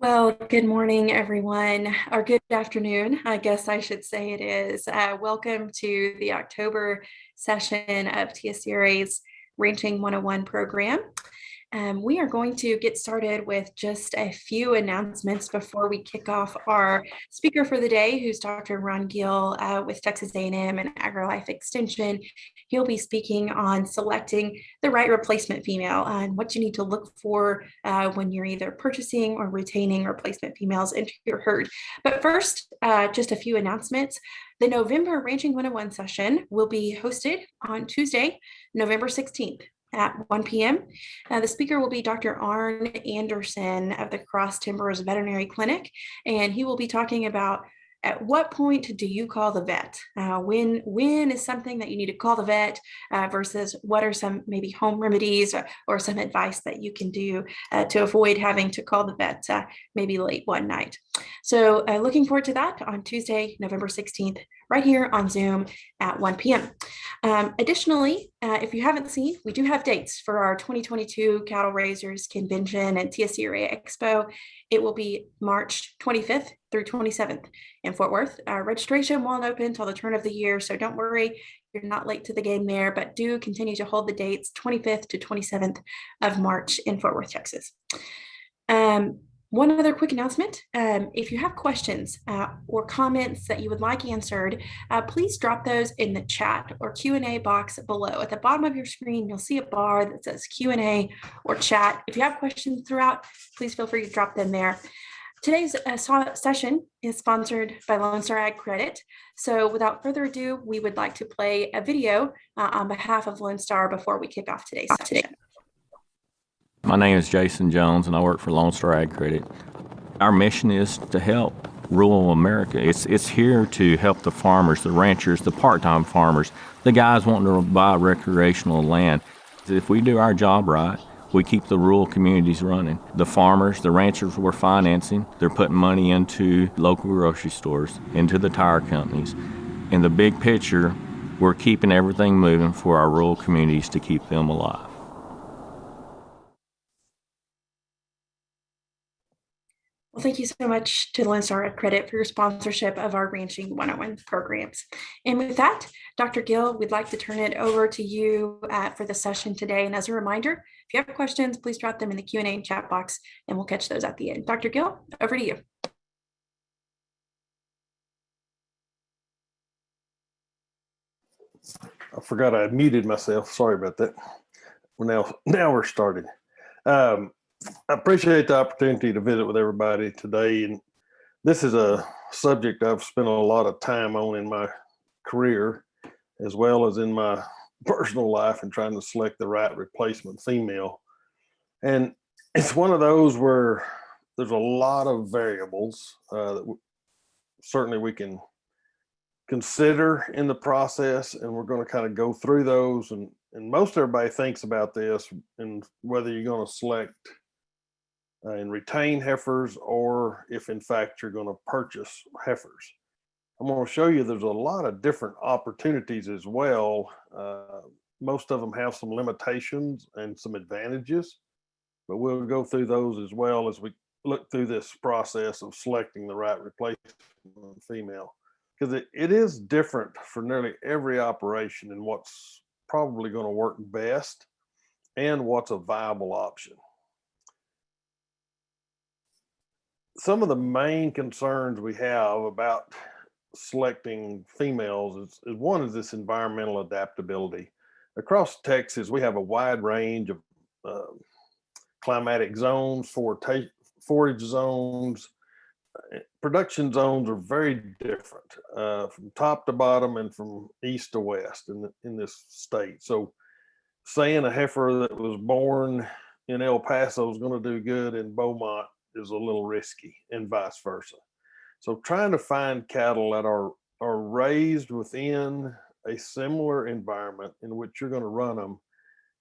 Well, good morning, everyone, or good afternoon, I guess I should say it is. Welcome to the October session of TSCRA's Ranching 101 program. We are going to get started with just a few announcements before we kick off our speaker for the day, who's Dr. Ron Gill with Texas A&M and AgriLife Extension. He'll be speaking on selecting the right replacement female and what you need to look for when you're either purchasing or retaining replacement females into your herd. But first, just a few announcements. The November Ranching 101 session will be hosted on Tuesday, November 16th at 1 p.m. The speaker will be Dr. Arn Anderson of the Cross Timbers Veterinary Clinic, and he will be talking about at what point do you call the vet? When is something that you need to call the vet versus what are some maybe home remedies or some advice that you can do to avoid having to call the vet maybe late one night. So looking forward to that on Tuesday, November 16th, right here on Zoom at 1 p.m. Additionally, if you haven't seen, we do have dates for our 2022 Cattle Raisers Convention and TSCRA Expo. It will be March 25th through 27th in Fort Worth. Registration won't open until the turn of the year, so don't worry, you're not late to the game there, but do continue to hold the dates 25th to 27th of March in Fort Worth, Texas. One other quick announcement. If you have questions or comments that you would like answered, please drop those in the chat or Q&A box below. At the bottom of your screen, you'll see a bar that says Q&A or chat. If you have questions throughout, please feel free to drop them there. Today's session is sponsored by Lone Star Ag Credit. So without further ado, we would like to play a video on behalf of Lone Star before we kick off today's session. My name is Jason Jones, and I work for Lone Star Ag Credit. Our mission is to help rural America. It's here to help the farmers, the ranchers, the part-time farmers, the guys wanting to buy recreational land. If we do our job right, we keep the rural communities running. The farmers, the ranchers we're financing, they're putting money into local grocery stores, into the tire companies. In the big picture, we're keeping everything moving for our rural communities to keep them alive. Well, thank you so much to Lone Star Ag Credit for your sponsorship of our Ranching 101 programs. And with that, Dr. Gill, we'd like to turn it over to you for the session today. And as a reminder, if you have questions, please drop them in the Q&A and chat box, and we'll catch those at the end. Dr. Gill, over to you. I forgot I had muted myself. Sorry about that. Now we're started. I appreciate the opportunity to visit with everybody today. And this is a subject I've spent a lot of time on in my career, as well as in my personal life, and trying to select the right replacement female. And it's one of those where there's a lot of variables that certainly we can consider in the process, and we're going to kind of go through those. And most everybody thinks about this and whether you're going to select and retain heifers, or if in fact you're going to purchase heifers. I'm going to show you there's a lot of different opportunities as well. Most of them have some limitations and some advantages, but we'll go through those as well as we look through this process of selecting the right replacement female, because it is different for nearly every operation and what's probably going to work best and what's a viable option. Some of the main concerns we have about selecting females is one is this environmental adaptability. Across Texas, we have a wide range of climatic zones, forage zones. Production zones are very different from top to bottom and from east to west in this state. So saying a heifer that was born in El Paso is going to do good in Beaumont is a little risky, and vice versa. So trying to find cattle that are raised within a similar environment in which you're going to run them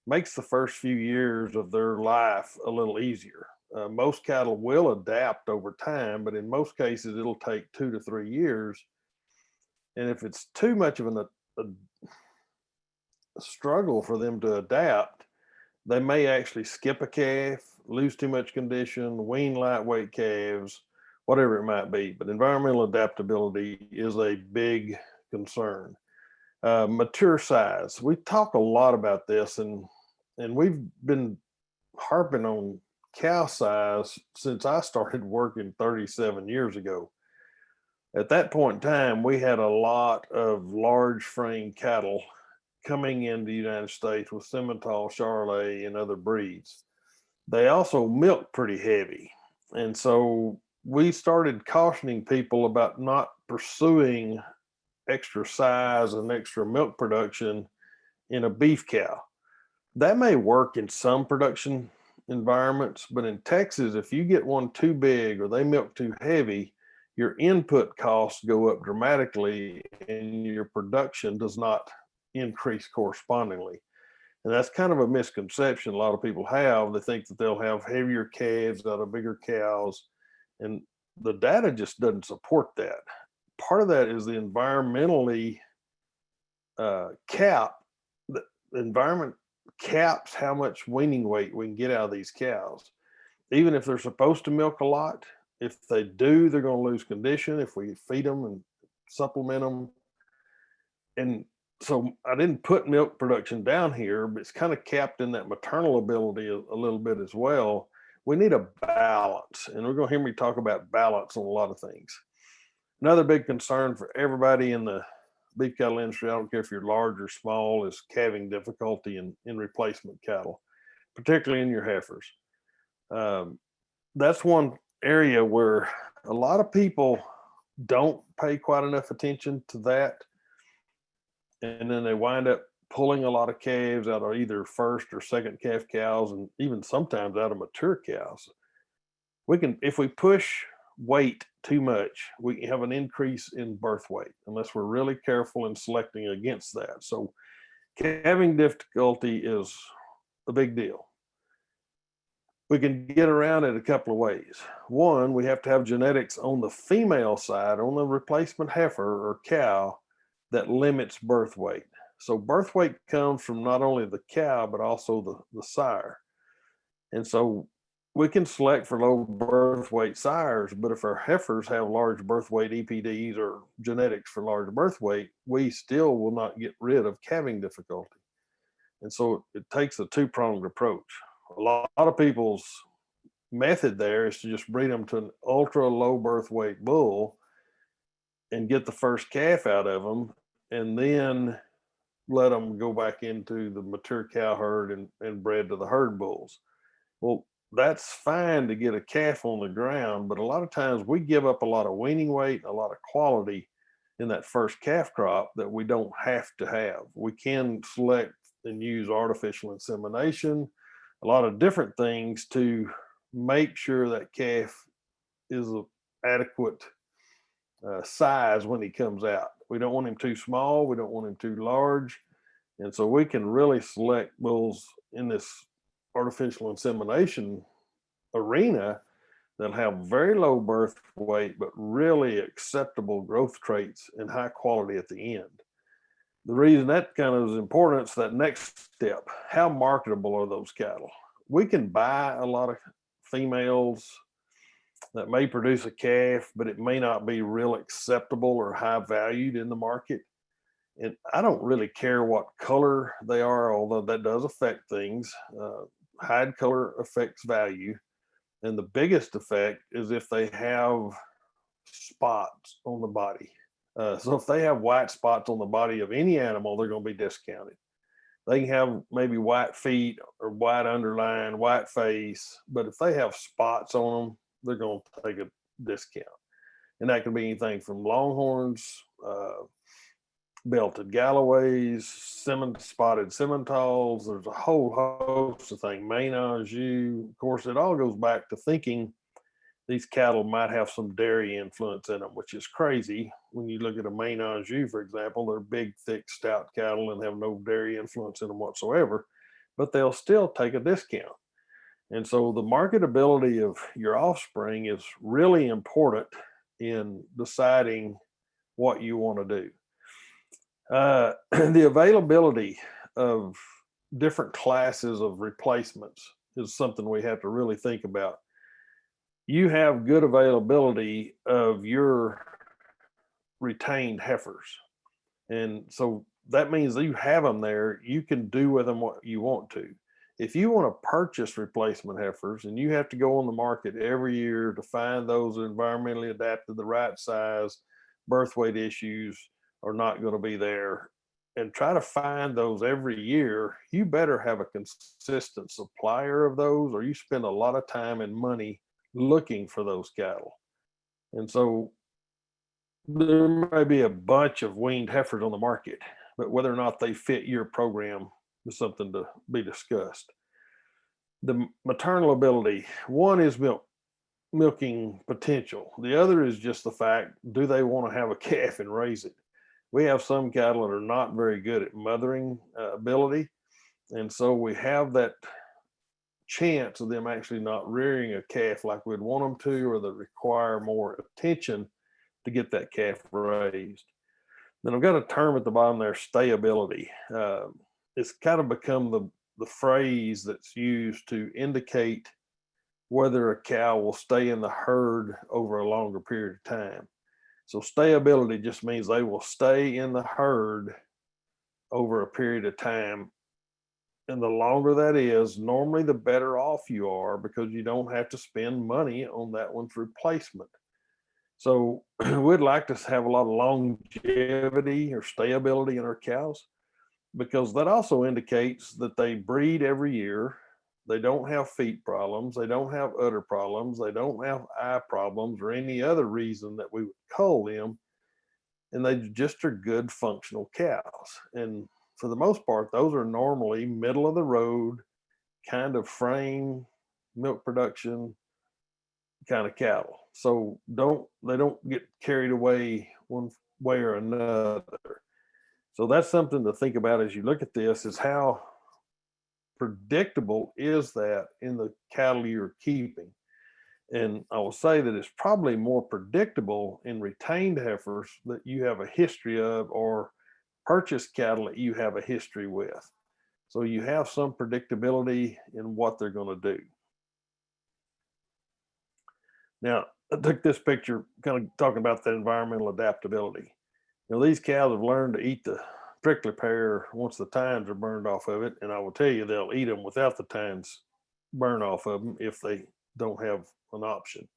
makes the first few years of their life a little easier. Most cattle will adapt over time, but in most cases it'll take 2 to 3 years. And if it's too much of a struggle for them to adapt, They may actually skip a calf, lose too much condition, wean lightweight calves, whatever it might be. But environmental adaptability is a big concern. Mature size. We talk a lot about this, and we've been harping on cow size since I started working 37 years ago. At that point in time, we had a lot of large frame cattle coming into the United States with Simmental, Charolais, and other breeds. They also milk pretty heavy. And so we started cautioning people about not pursuing extra size and extra milk production in a beef cow. That may work in some production environments, but in Texas, if you get one too big or they milk too heavy, your input costs go up dramatically and your production does not increase correspondingly. And that's kind of a misconception a lot of people have. They think that they'll have heavier calves out of bigger cows, and the data just doesn't support that. Part of that is the environmentally cap. The environment caps how much weaning weight we can get out of these cows. Even if they're supposed to milk a lot, if they do, they're going to lose condition if we feed them and supplement them. And so I didn't put milk production down here, but it's kind of capped in that maternal ability a little bit as well. We need a balance, and we're going to hear me talk about balance on a lot of things. Another big concern for everybody in the beef cattle industry, I don't care if you're large or small, is calving difficulty in replacement cattle, particularly in your heifers. That's one area where a lot of people don't pay quite enough attention to that. And then they wind up pulling a lot of calves out of either first or second calf cows, and even sometimes out of mature cows. We can, if we push weight too much, we have an increase in birth weight unless we're really careful in selecting against that. So calving difficulty is a big deal. We can get around it a couple of ways. One, we have to have genetics on the female side, on the replacement heifer or cow, that limits birth weight. So birth weight comes from not only the cow, but also the sire. And so we can select for low birth weight sires, but if our heifers have large birth weight EPDs or genetics for large birth weight, we still will not get rid of calving difficulty. And so it takes a two-pronged approach. A lot of people's method there is to just breed them to an ultra low birth weight bull and get the first calf out of them, and then let them go back into the mature cow herd and bred to the herd bulls. Well, that's fine to get a calf on the ground, but a lot of times we give up a lot of weaning weight, a lot of quality in that first calf crop that we don't have to have. We can select and use artificial insemination, a lot of different things to make sure that calf is an adequate size when he comes out. We don't want him too small. We don't want him too large. And so we can really select bulls in this artificial insemination arena that have very low birth weight, but really acceptable growth traits and high quality at the end. The reason that kind of is important is that next step. How marketable are those cattle? We can buy a lot of females that may produce a calf, but it may not be real acceptable or high valued in the market. And I don't really care what color they are, although that does affect things. Hide color affects value. And the biggest effect is if they have spots on the body. So if they have white spots on the body of any animal, they're going to be discounted. They can have maybe white feet or white underline, white face, but if they have spots on them, they're going to take a discount. And that can be anything from longhorns, belted Galloways, spotted Simmentals. There's a whole host of things, Maine Anjou. Of course, it all goes back to thinking these cattle might have some dairy influence in them, which is crazy. When you look at a Maine Anjou, for example, they're big, thick, stout cattle and have no dairy influence in them whatsoever, but they'll still take a discount. And so the marketability of your offspring is really important in deciding what you want to do. The availability of different classes of replacements is something we have to really think about. You have good availability of your retained heifers. And so that means that you have them there. You can do with them what you want to. If you want to purchase replacement heifers and you have to go on the market every year to find those environmentally adapted, the right size, birth weight issues are not going to be there, and try to find those every year, you better have a consistent supplier of those, or you spend a lot of time and money looking for those cattle. And so there may be a bunch of weaned heifers on the market, but whether or not they fit your program is something to be discussed. The maternal ability, one is milking potential. The other is just the fact, do they want to have a calf and raise it? We have some cattle that are not very good at mothering ability. And so we have that chance of them actually not rearing a calf like we'd want them to, or that require more attention to get that calf raised. Then I've got a term at the bottom there, stayability. It's kind of become the phrase that's used to indicate whether a cow will stay in the herd over a longer period of time. So stayability just means they will stay in the herd over a period of time. And the longer that is, normally the better off you are, because you don't have to spend money on that one's replacement. So we'd like to have a lot of longevity or stayability in our cows, because that also indicates that they breed every year. They don't have feet problems. They don't have udder problems. They don't have eye problems or any other reason that we would cull them. And they just are good functional cows. And for the most part, those are normally middle of the road kind of frame, milk production kind of cattle. So they don't get carried away one way or another. So that's something to think about as you look at this, is how predictable is that in the cattle you're keeping. And I will say that it's probably more predictable in retained heifers that you have a history of, or purchased cattle that you have a history with. So you have some predictability in what they're going to do. Now, I took this picture kind of talking about that environmental adaptability. You know, these cows have learned to eat the prickly pear once the tines are burned off of it. And I will tell you, they'll eat them without the tines burned off of them if they don't have an option.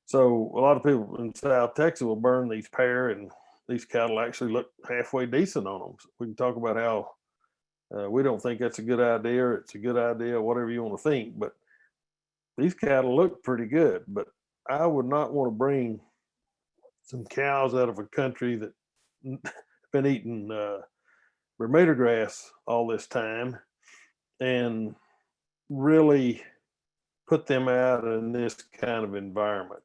So a lot of people in South Texas will burn these pear, and these cattle actually look halfway decent on them. So we can talk about how we don't think that's a good idea, or it's a good idea, whatever you want to think. But these cattle look pretty good. But I would not want to bring some cows out of a country that been eating Bermuda grass all this time and really put them out in this kind of environment.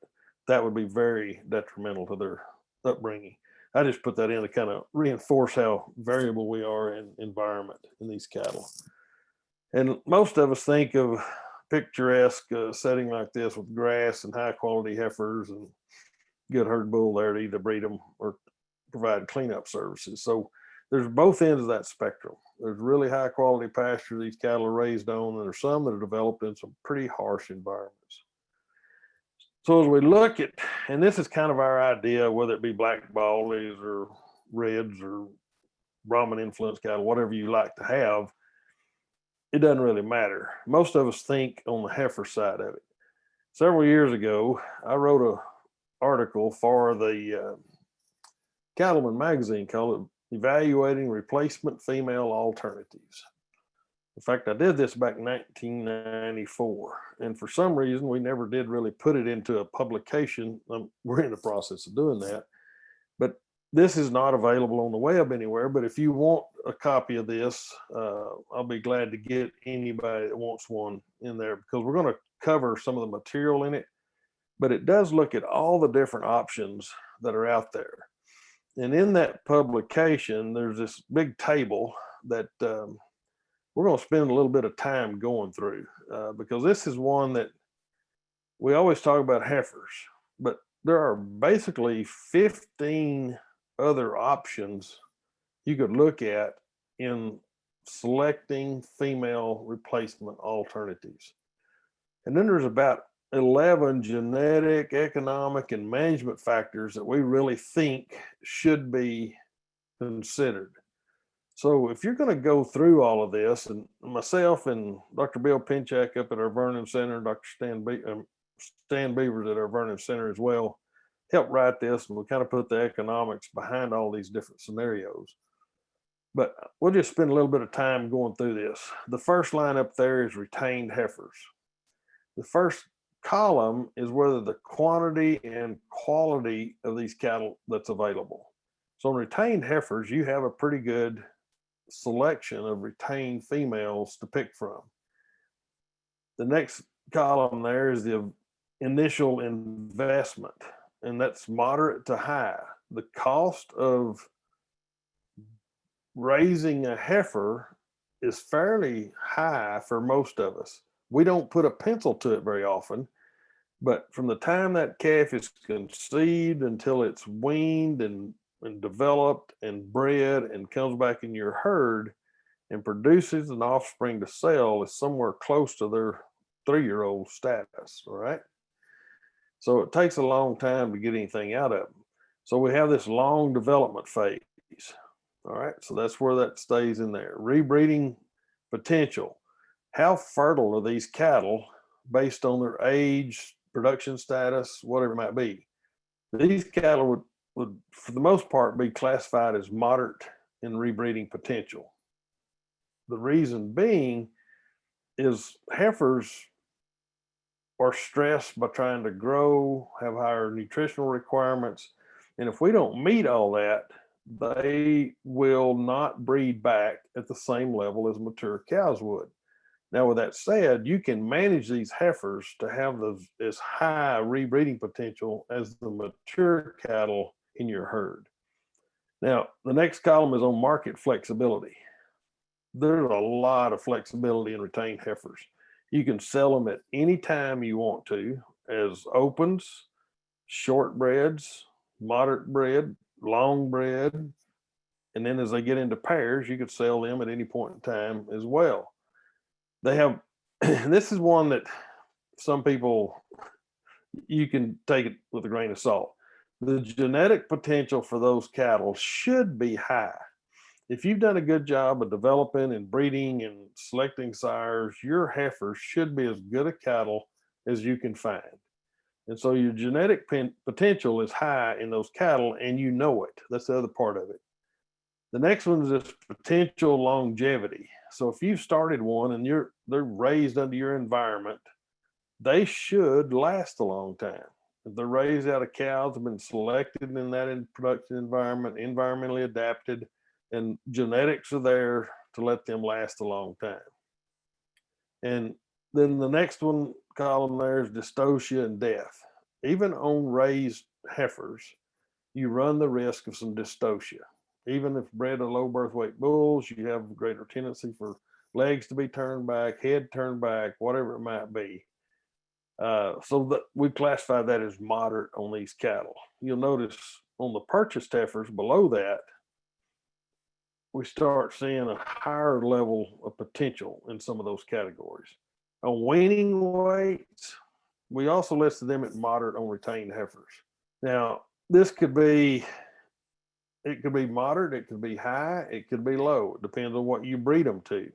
That would be very detrimental to their upbringing. I just put that in to kind of reinforce how variable we are in environment in these cattle. And most of us think of picturesque setting like this with grass and high quality heifers and good herd bull there to either breed them or provide cleanup services. So there's both ends of that spectrum. There's really high quality pasture these cattle are raised on, and there's some that are developed in some pretty harsh environments. So as we look at, and this is kind of our idea, whether it be black ballies or reds or Brahman influenced cattle, whatever you like to have, it doesn't really matter. Most of us think on the heifer side of it. Several years ago, I wrote an article for the Cattleman magazine called Evaluating Replacement Female Alternatives. In fact, I did this back in 1994, and for some reason we never did really put it into a publication. We're in the process of doing that, but this is not available on the web anywhere. But if you want a copy of this, I'll be glad to get anybody that wants one in there, because we're going to cover some of the material in it, but it does look at all the different options that are out there. And in that publication, there's this big table that we're going to spend a little bit of time going through, because this is one that we always talk about heifers, but there are basically 15 other options you could look at in selecting female replacement alternatives. And then there's about 11 genetic, economic, and management factors that we really think should be considered. So if you're going to go through all of this, and myself and Dr. Bill Pinchak up at our Vernon Center, Dr. Stan Beavers at our Vernon Center as well, help write this, and we kind of put the economics behind all these different scenarios. But we'll just spend a little bit of time going through this. The first line up there is retained heifers. The first column is whether the quantity and quality of these cattle that's available. So in retained heifers, you have a pretty good selection of retained females to pick from. The next column there is the initial investment, and that's moderate to high. The cost of raising a heifer is fairly high for most of us. We don't put a pencil to it very often, but from the time that calf is conceived until it's weaned and developed and bred and comes back in your herd and produces an offspring to sell is somewhere close to their 3-year-old status, all right? So it takes a long time to get anything out of them. So we have this long development phase, all right? So that's where that stays in there. Rebreeding potential. How fertile are these cattle based on their age, production status, whatever it might be? These cattle would for the most part, be classified as moderate in rebreeding potential. The reason being is heifers are stressed by trying to grow, have higher nutritional requirements, and if we don't meet all that, they will not breed back at the same level as mature cows would. Now, with that said, you can manage these heifers to have as high rebreeding potential as the mature cattle in your herd. Now, the next column is on market flexibility. There's a lot of flexibility in retained heifers. You can sell them at any time you want to as opens, shortbreds, moderate bred, long bred, and then as they get into pairs, you could sell them at any point in time as well. They have, this is one that some people, you can take it with a grain of salt. The genetic potential for those cattle should be high. If you've done a good job of developing and breeding and selecting sires, your heifers should be as good a cattle as you can find. And so your genetic potential is high in those cattle, and you know it. That's the other part of it. The next one is this potential longevity. So if you've started one and they're raised under your environment, they should last a long time. If they're raised out of cows, have been selected in that production environment, environmentally adapted, and genetics are there to let them last a long time. And then the next one column there is dystocia and death. Even on raised heifers, you run the risk of some dystocia. Even if bred to low birth weight bulls, you have a greater tendency for legs to be turned back, head turned back, whatever it might be. So that we classify that as moderate on these cattle. You'll notice on the purchased heifers below that, we start seeing a higher level of potential in some of those categories. On weaning weights, we also listed them at moderate on retained heifers. Now, this could be, it could be moderate, it could be high, it could be low. It depends on what you breed them to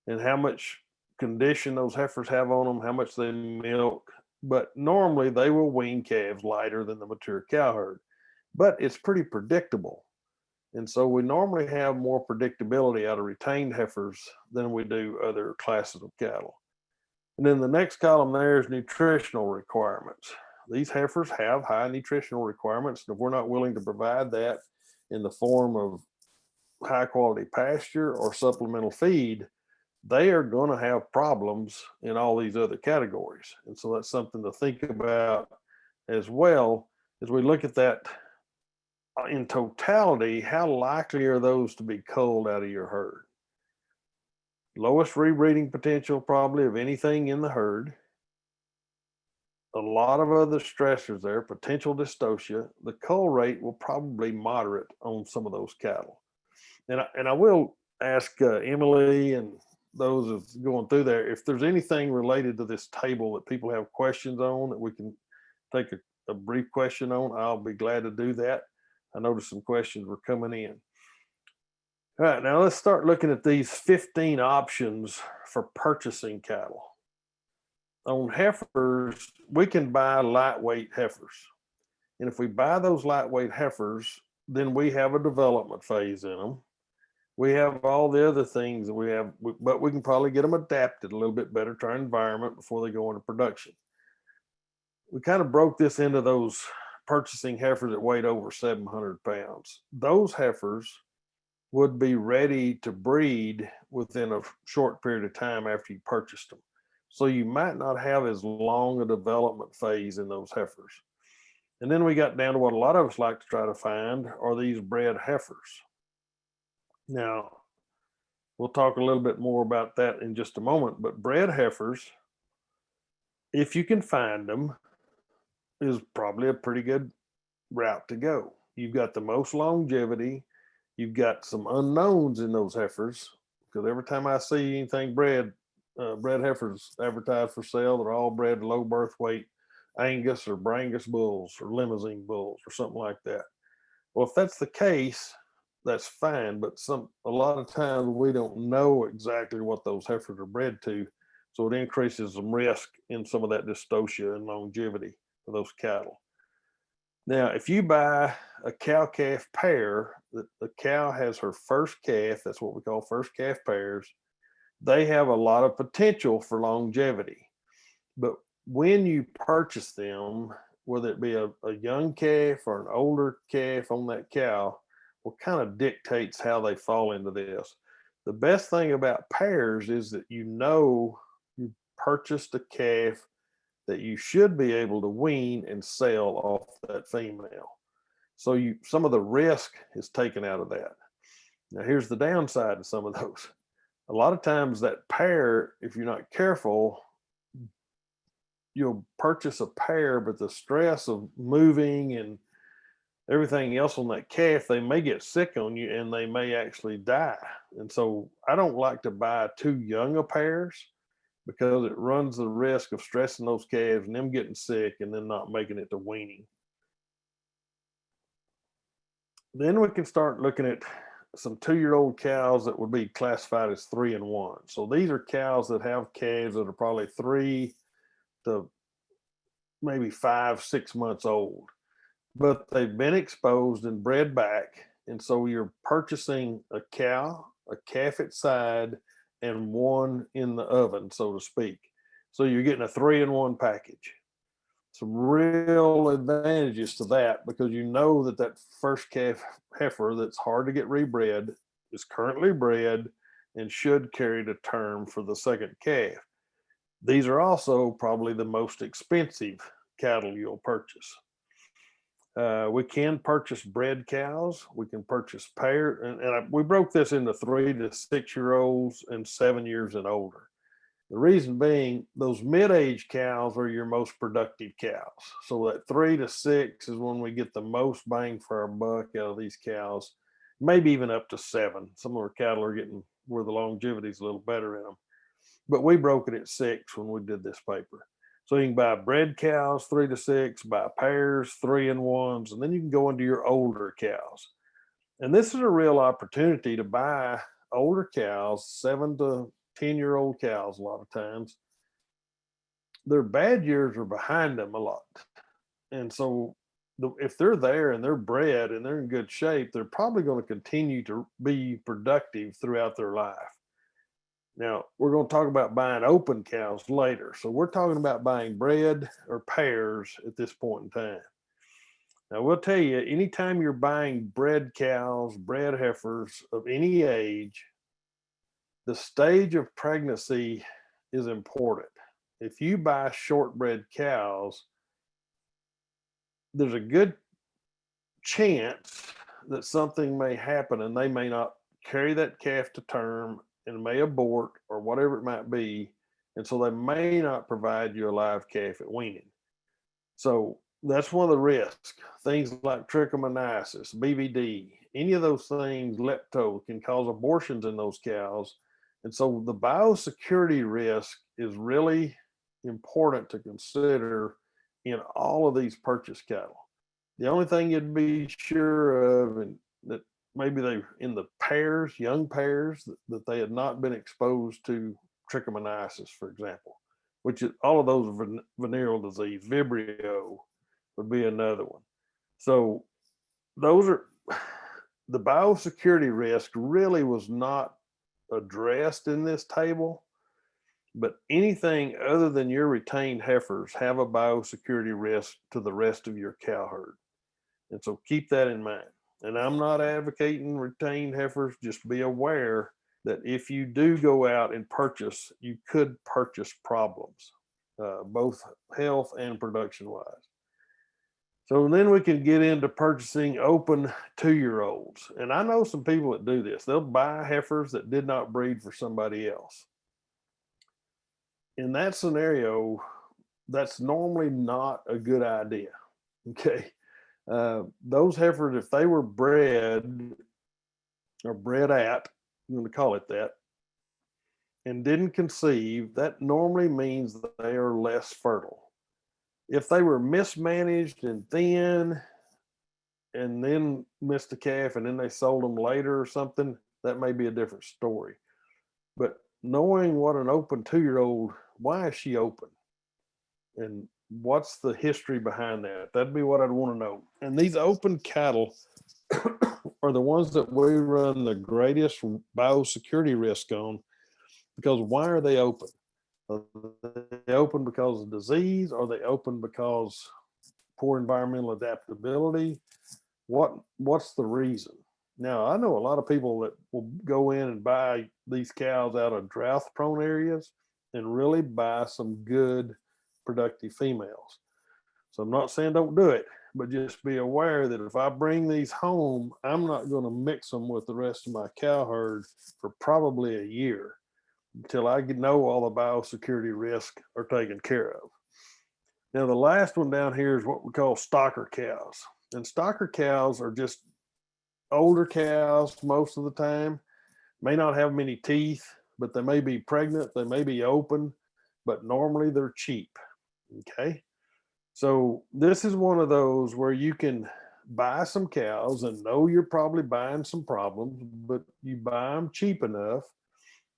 and how much condition those heifers have on them, how much they milk. But normally they will wean calves lighter than the mature cow herd, but it's pretty predictable. And so we normally have more predictability out of retained heifers than we do other classes of cattle. And then the next column there is nutritional requirements. These heifers have high nutritional requirements. And if we're not willing to provide that in the form of high quality pasture or supplemental feed, they are going to have problems in all these other categories. And so that's something to think about as well as we look at that in totality. How likely are those to be culled out of your herd? Lowest rebreeding potential probably of anything in the herd. A lot of other stressors there, potential dystocia. The cull rate will probably moderate on some of those cattle. And I will ask Emily and those that's going through there, if there's anything related to this table that people have questions on that we can take a brief question on, I'll be glad to do that. I noticed some questions were coming in. All right, now let's start looking at these 15 options for purchasing cattle. On heifers, we can buy lightweight heifers. And if we buy those lightweight heifers, then we have a development phase in them. We have all the other things that we have, but we can probably get them adapted a little bit better to our environment before they go into production. We kind of broke this into those purchasing heifers that weighed over 700 pounds. Those heifers would be ready to breed within a short period of time after you purchased them. So you might not have as long a development phase in those heifers. And then we got down to what a lot of us like to try to find are these bred heifers. Now, we'll talk a little bit more about that in just a moment, but bred heifers, if you can find them, is probably a pretty good route to go. You've got the most longevity. You've got some unknowns in those heifers, because every time I see anything bred heifers advertised for sale, they're all bred low birth weight Angus or Brangus bulls or Limousin bulls or something like that. Well, if that's the case, that's fine, but a lot of times we don't know exactly what those heifers are bred to, so it increases some risk in some of that dystocia and longevity for those cattle. Now, if you buy a cow-calf pair, the cow has her first calf, that's what we call first calf pairs, they have a lot of potential for longevity. But when you purchase them, whether it be a young calf or an older calf on that cow, what kind of dictates how they fall into this. The best thing about pairs is that you purchased a calf that you should be able to wean and sell off that female. So some of the risk is taken out of that. Now here's the downside to some of those. A lot of times that pair, if you're not careful, you'll purchase a pair, but the stress of moving and everything else on that calf, they may get sick on you and they may actually die. And so I don't like to buy too young of pairs, because it runs the risk of stressing those calves and them getting sick and then not making it to weaning. Then we can start looking at some 2-year-old cows that would be classified as 3 and 1. So these are cows that have calves that are probably 3 to maybe 5, 6 months old, but they've been exposed and bred back. And so you're purchasing a cow, a calf at side, and one in the oven, so to speak. So you're getting a 3-in-1 package. Some real advantages to that, because you know that first calf heifer that's hard to get rebred is currently bred and should carry to term for the second calf. These are also probably the most expensive cattle you'll purchase. We can purchase bred cows. We can purchase pair, and we broke this into 3 to 6 year olds and 7 years and older. The reason being, those mid-age cows are your most productive cows. So that 3 to 6 is when we get the most bang for our buck out of these cows, maybe even up to 7. Some of our cattle are getting where the longevity is a little better in them. But we broke it at 6 when we did this paper. So you can buy bred cows, 3 to 6, buy pairs, 3-in-1s, and then you can go into your older cows. And this is a real opportunity to buy older cows, 7 to 10-year-old cows a lot of times. Their bad years are behind them a lot. And so if they're there and they're bred and they're in good shape, they're probably going to continue to be productive throughout their life. Now, we're going to talk about buying open cows later. So we're talking about buying bred or pairs at this point in time. Now, we'll tell you, anytime you're buying bred cows, bred heifers of any age, the stage of pregnancy is important. If you buy shortbred cows, there's a good chance that something may happen and they may not carry that calf to term and may abort or whatever it might be. And so they may not provide you a live calf at weaning. So that's one of the risks. Things like trichomoniasis, BVD, any of those things, lepto, can cause abortions in those cows. And so the biosecurity risk is really important to consider in all of these purchase cattle. The only thing you'd be sure of, and that maybe they in the pairs, young pairs, that they had not been exposed to trichomoniasis, for example, which is all of those are venereal disease. Vibrio would be another one. So those are the biosecurity risk really was not addressed in this table, but anything other than your retained heifers have a biosecurity risk to the rest of your cow herd. And so keep that in mind. And I'm not advocating retained heifers, just be aware that if you do go out and purchase, you could purchase problems, both health and production wise. So then we can get into purchasing open 2-year-olds. And I know some people that do this. They'll buy heifers that did not breed for somebody else. In that scenario, that's normally not a good idea. Okay. Those heifers, if they were bred or bred at, I'm going to call it that, and didn't conceive, that normally means that they are less fertile. If they were mismanaged and thin and then missed a calf and then they sold them later or something, that may be a different story. But knowing what an open 2-year-old, why is she open? And what's the history behind that? That'd be what I'd want to know. And these open cattle are the ones that we run the greatest biosecurity risk on, because why are they open? Are they open because of disease? Are they open because poor environmental adaptability? What's the reason? Now, I know a lot of people that will go in and buy these cows out of drought-prone areas and really buy some good productive females. So I'm not saying don't do it, but just be aware that if I bring these home, I'm not going to mix them with the rest of my cow herd for probably a year until I know all the biosecurity risks are taken care of. Now, the last one down here is what we call stocker cows. And stocker cows are just older cows most of the time, may not have many teeth, but they may be pregnant, they may be open, but normally they're cheap. Okay. So this is one of those where you can buy some cows and know you're probably buying some problems, but you buy them cheap enough.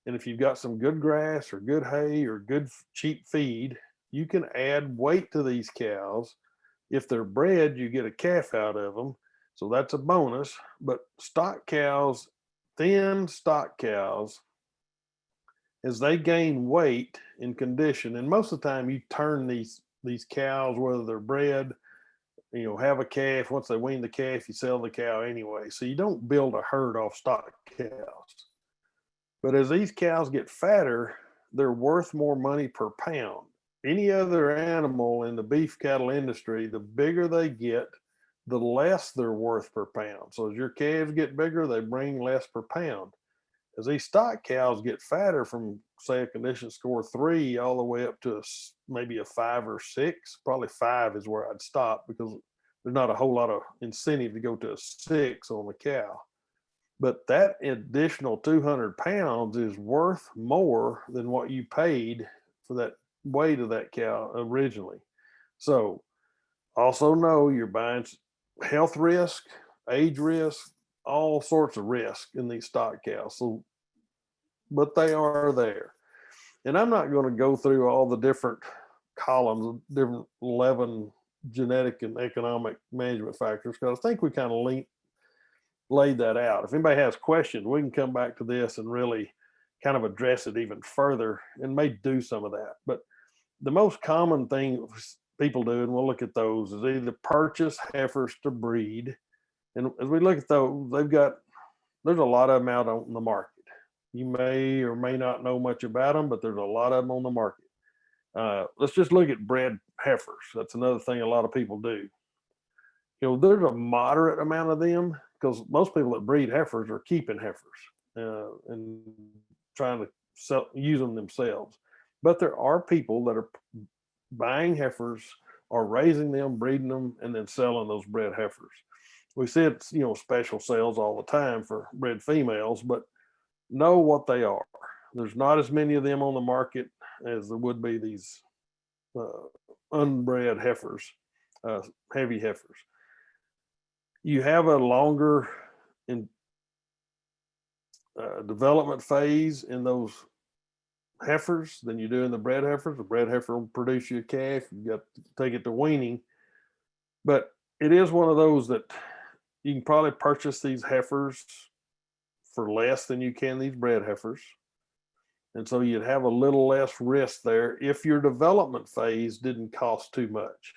And if you've got some good grass or good hay or good cheap feed, you can add weight to these cows. If they're bred, you get a calf out of them. So that's a bonus. But stock cows, thin stock cows, as they gain weight and condition, and most of the time you turn these cows, whether they're bred, have a calf. Once they wean the calf, you sell the cow anyway. So you don't build a herd off stock cows. But as these cows get fatter, they're worth more money per pound. Any other animal in the beef cattle industry, the bigger they get, the less they're worth per pound. So as your calves get bigger, they bring less per pound. As these stock cows get fatter from, say, a condition score 3 all the way up to maybe a 5 or 6, probably 5 is where I'd stop, because there's not a whole lot of incentive to go to a 6 on the cow. But that additional 200 pounds is worth more than what you paid for that weight of that cow originally. So also know you're buying health risk, age risk, all sorts of risk in these stock cows. So, but they are there. And I'm not going to go through all the different columns, different 11 genetic and economic management factors, because I think we kind of laid that out. If anybody has questions, we can come back to this and really kind of address it even further and may do some of that. But the most common thing people do, and we'll look at those, is either purchase heifers to breed. And as we look at those, there's a lot of them out on the market. You may or may not know much about them, but there's a lot of them on the market. Let's just look at bred heifers. That's another thing a lot of people do. There's a moderate amount of them, because most people that breed heifers are keeping heifers and trying to use them themselves. But there are people that are buying heifers or raising them, breeding them, and then selling those bred heifers. We see it's, special sales all the time for bred females, but know what they are. There's not as many of them on the market as there would be these unbred heifers, heavy heifers. You have a longer development phase in those heifers than you do in the bred heifers. The bred heifer will produce you a calf. You got to take it to weaning. But it is one of those that you can probably purchase these heifers for less than you can these bred heifers. And so you'd have a little less risk there if your development phase didn't cost too much.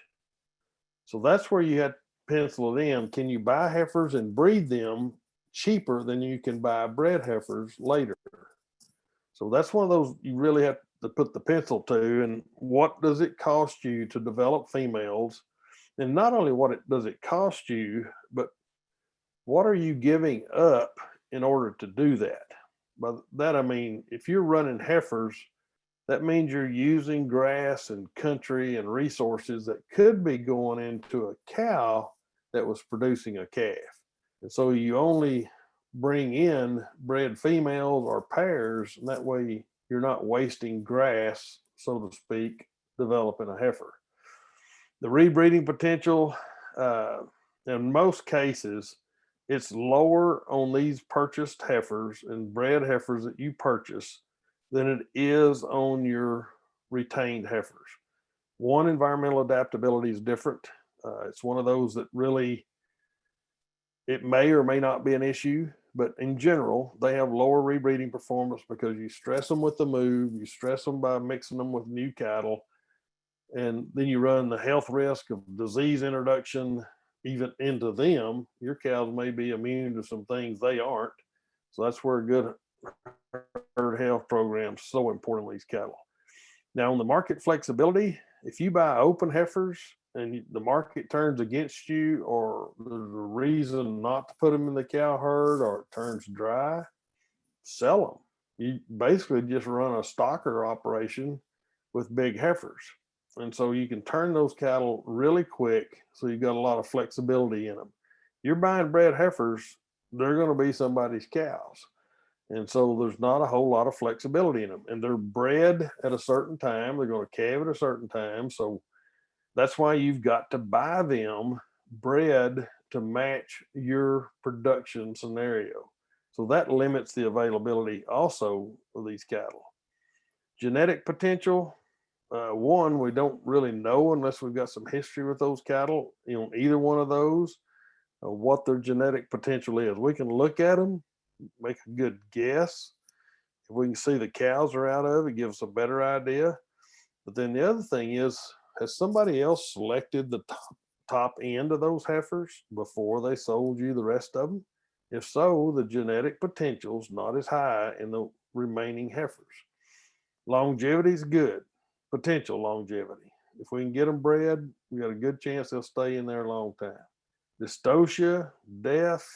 So that's where you had to pencil it in. Can you buy heifers and breed them cheaper than you can buy bred heifers later? So that's one of those you really have to put the pencil to. And what does it cost you to develop females? And not only does it cost you, but what are you giving up in order to do that? By that, I mean, if you're running heifers, that means you're using grass and country and resources that could be going into a cow that was producing a calf. And so you only bring in bred females or pairs, and that way you're not wasting grass, so to speak, developing a heifer. The rebreeding potential, in most cases, it's lower on these purchased heifers and bred heifers that you purchase than it is on your retained heifers. One, environmental adaptability is different. It's one of those that really, it may or may not be an issue, but in general, they have lower rebreeding performance because you stress them with the move, you stress them by mixing them with new cattle, and then you run the health risk of disease introduction even into them. Your cows may be immune to some things they aren't. So that's where a good herd health program is so important with these cattle. Now, on the market flexibility, if you buy open heifers and the market turns against you, or there's a reason not to put them in the cow herd, or it turns dry, sell them. You basically just run a stocker operation with big heifers. And so you can turn those cattle really quick. So you've got a lot of flexibility in them. You're buying bred heifers, they're going to be somebody's cows. And so there's not a whole lot of flexibility in them. And they're bred at a certain time. They're going to calve at a certain time. So that's why you've got to buy them bred to match your production scenario. So that limits the availability also of these cattle. Genetic potential. One, we don't really know unless we've got some history with those cattle, either one of those, what their genetic potential is. We can look at them, make a good guess. If we can see the cows are out of it, gives us a better idea. But then the other thing is, has somebody else selected the top end of those heifers before they sold you the rest of them? If so, the genetic potential is not as high in the remaining heifers. Longevity is good. Potential longevity. If we can get them bred, we got a good chance they'll stay in there a long time. Dystocia, death,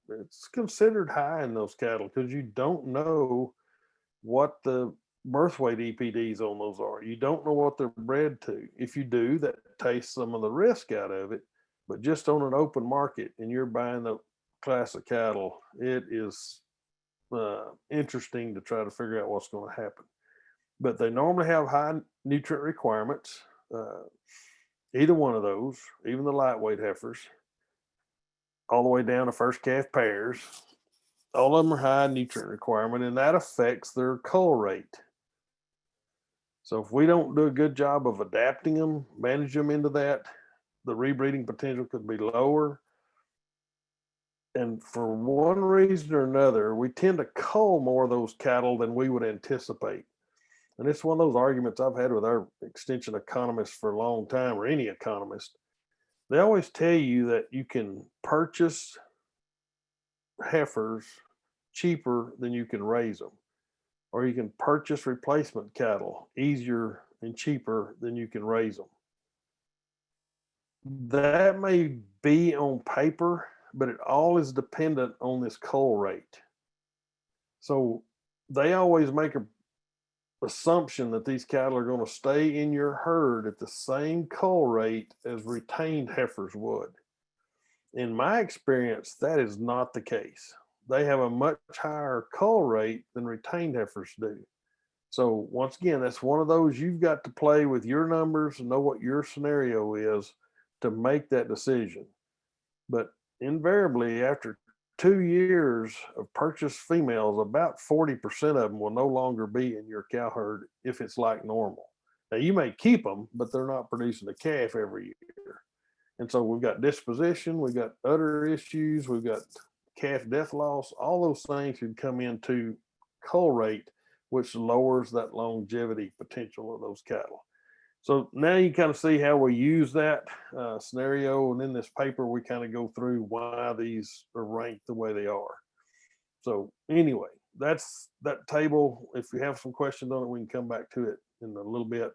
it's considered high in those cattle because you don't know what the birth weight EPDs on those are. You don't know what they're bred to. If you do, that takes some of the risk out of it. But just on an open market and you're buying the class of cattle, it is interesting to try to figure out what's going to happen. But they normally have high nutrient requirements. Either one of those, even the lightweight heifers, all the way down to first calf pairs, all of them are high nutrient requirement, and that affects their cull rate. So if we don't do a good job of adapting them, manage them into that, the rebreeding potential could be lower. And for one reason or another, we tend to cull more of those cattle than we would anticipate. And it's one of those arguments I've had with our extension economists for a long time, or any economist. They always tell you that you can purchase heifers cheaper than you can raise them, or you can purchase replacement cattle easier and cheaper than you can raise them. That may be on paper, but it all is dependent on this cull rate. So they always make a assumption that these cattle are going to stay in your herd at the same cull rate as retained heifers would. In my experience, that is not the case. They have a much higher cull rate than retained heifers do. So once again, that's one of those you've got to play with your numbers and know what your scenario is to make that decision. But invariably, after 2 years of purchased females, about 40% of them will no longer be in your cow herd if it's like normal. Now, you may keep them, but they're not producing a calf every year. And so we've got disposition, we've got udder issues, we've got calf death loss, all those things could come into cull rate, which lowers that longevity potential of those cattle. So now you kind of see how we use that scenario. And in this paper, we kind of go through why these are ranked the way they are. So anyway, that's that table. If you have some questions on it, we can come back to it in a little bit.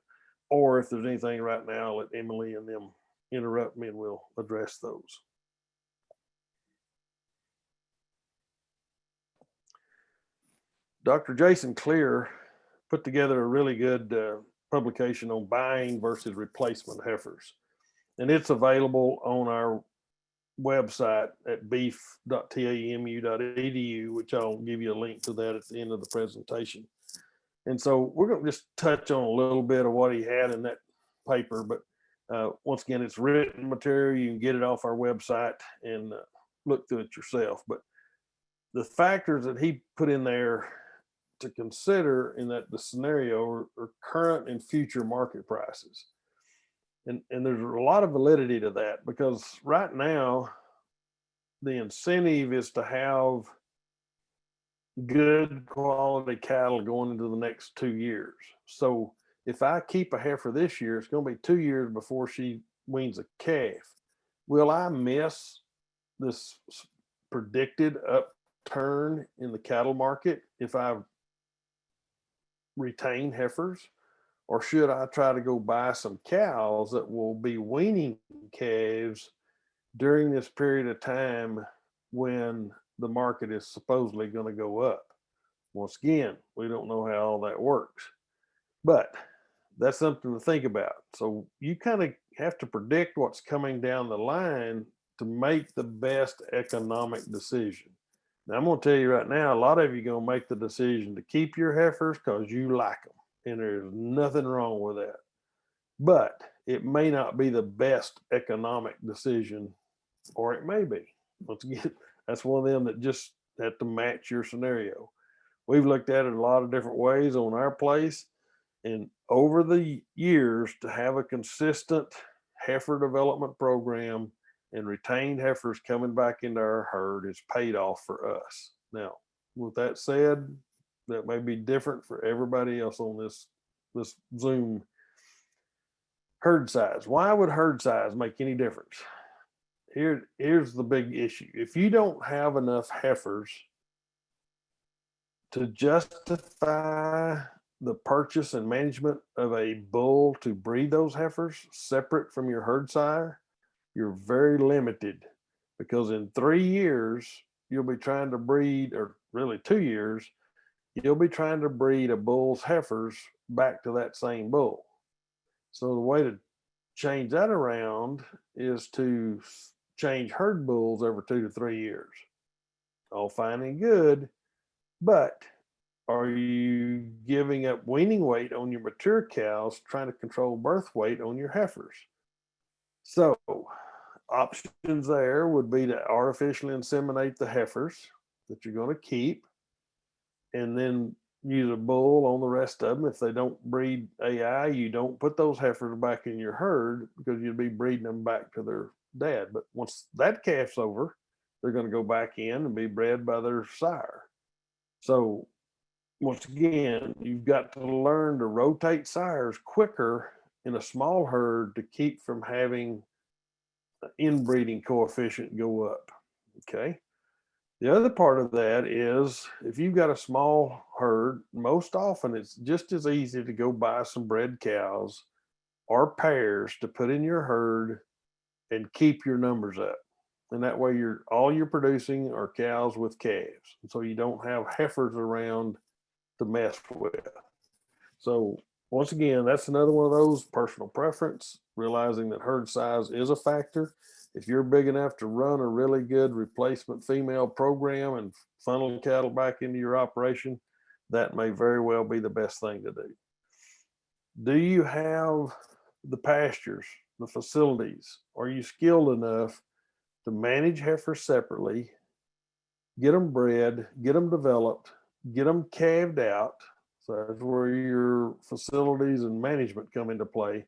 Or if there's anything right now, let Emily and them interrupt me and we'll address those. Dr. Jason Clear put together a really good publication on buying versus replacement heifers. And it's available on our website at beef.tamu.edu, which I'll give you a link to that at the end of the presentation. And so we're going to just touch on a little bit of what he had in that paper. But once again, it's written material. You can get it off our website and look through it yourself. But the factors that he put in there to consider in that the scenario are current and future market prices. And there's a lot of validity to that because right now the incentive is to have good quality cattle going into the next 2 years. So if I keep a heifer this year, it's going to be 2 years before she weans a calf. Will I miss this predicted upturn in the cattle market if I retain heifers? Or should I try to go buy some cows that will be weaning calves during this period of time when the market is supposedly going to go up? Once again, we don't know how all that works, but that's something to think about. So you kind of have to predict what's coming down the line to make the best economic decision. Now, I'm going to tell you right now, a lot of you are going to make the decision to keep your heifers because you like them. And there's nothing wrong with that. But it may not be the best economic decision, or it may be. Once again, that's one of them that just have to match your scenario. We've looked at it a lot of different ways on our place. And over the years, to have a consistent heifer development program and retained heifers coming back into our herd is paid off for us. Now, with that said, that may be different for everybody else on this Zoom. Herd size. Why would herd size make any difference? Here's the big issue. If you don't have enough heifers to justify the purchase and management of a bull to breed those heifers separate from your herd size, you're very limited, because in 3 years, you'll be trying to breed, or really 2 years, you'll be trying to breed a bull's heifers back to that same bull. So the way to change that around is to change herd bulls every 2 to 3 years. All fine and good, but are you giving up weaning weight on your mature cows trying to control birth weight on your heifers? So options there would be to artificially inseminate the heifers that you're going to keep, and then use a bull on the rest of them. If they don't breed AI, you don't put those heifers back in your herd because you'd be breeding them back to their dad. But once that calf's over, they're going to go back in and be bred by their sire. So once again, you've got to learn to rotate sires quicker in a small herd to keep from having an inbreeding coefficient go up. Okay. The other part of that is if you've got a small herd, most often it's just as easy to go buy some bred cows or pairs to put in your herd and keep your numbers up. And that way all you're producing are cows with calves. So you don't have heifers around to mess with. So once again, that's another one of those personal preference, realizing that herd size is a factor. If you're big enough to run a really good replacement female program and funnel cattle back into your operation, that may very well be the best thing to do. Do you have the pastures, the facilities? Are you skilled enough to manage heifers separately, get them bred, get them developed, get them calved out? So that's where your facilities and management come into play.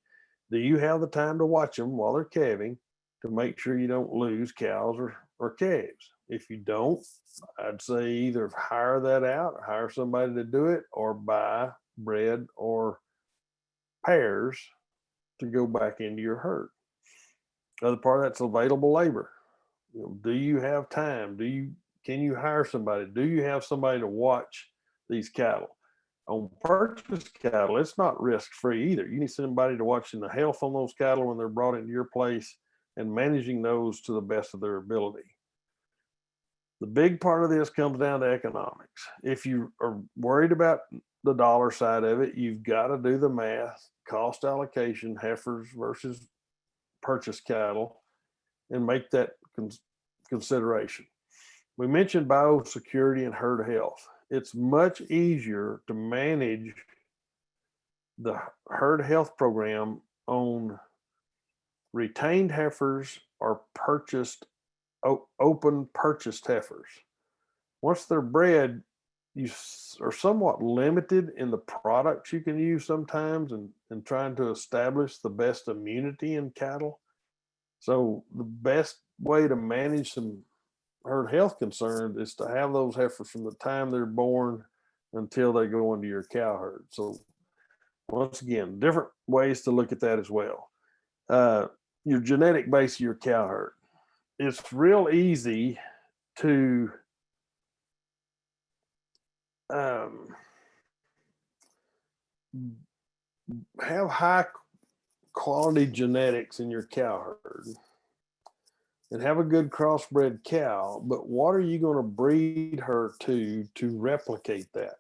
Do you have the time to watch them while they're calving to make sure you don't lose cows or calves? If you don't, I'd say either hire that out, or hire somebody to do it, or buy bred or pairs to go back into your herd. Other part of that's available labor. Do you have time? Can you hire somebody? Do you have somebody to watch these cattle? On purchase cattle, it's not risk free either. You need somebody to watching the health on those cattle when they're brought into your place and managing those to the best of their ability. The big part of this comes down to economics. If you are worried about the dollar side of it, you've got to do the math, cost allocation, heifers versus purchase cattle, and make that consideration. We mentioned biosecurity and herd health. It's much easier to manage the herd health program on retained heifers or purchased, open purchased heifers. Once they're bred, you are somewhat limited in the products you can use sometimes and trying to establish the best immunity in cattle. So the best way to manage some herd health concerns is to have those heifers from the time they're born until they go into your cow herd. So once again, different ways to look at that as well. Your genetic base of your cow herd. It's real easy to have high quality genetics in your cow herd and have a good crossbred cow, but what are you going to breed her to replicate that?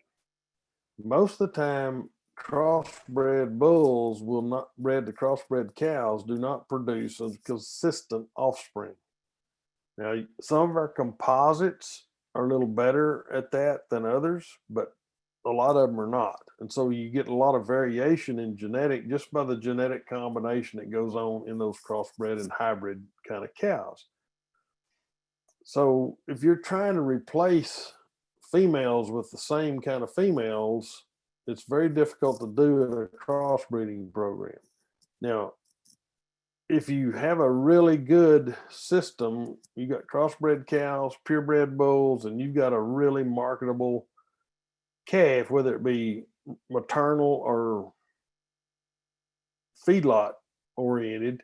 Most of the time, crossbred bulls will not bred to crossbred cows do not produce a consistent offspring. Now, some of our composites are a little better at that than others, but a lot of them are not. And so you get a lot of variation in genetic just by the genetic combination that goes on in those crossbred and hybrid kind of cows. So if you're trying to replace females with the same kind of females, it's very difficult to do in a crossbreeding program. Now, if you have a really good system, you got crossbred cows, purebred bulls, and you've got a really marketable calf, whether it be maternal or feedlot oriented,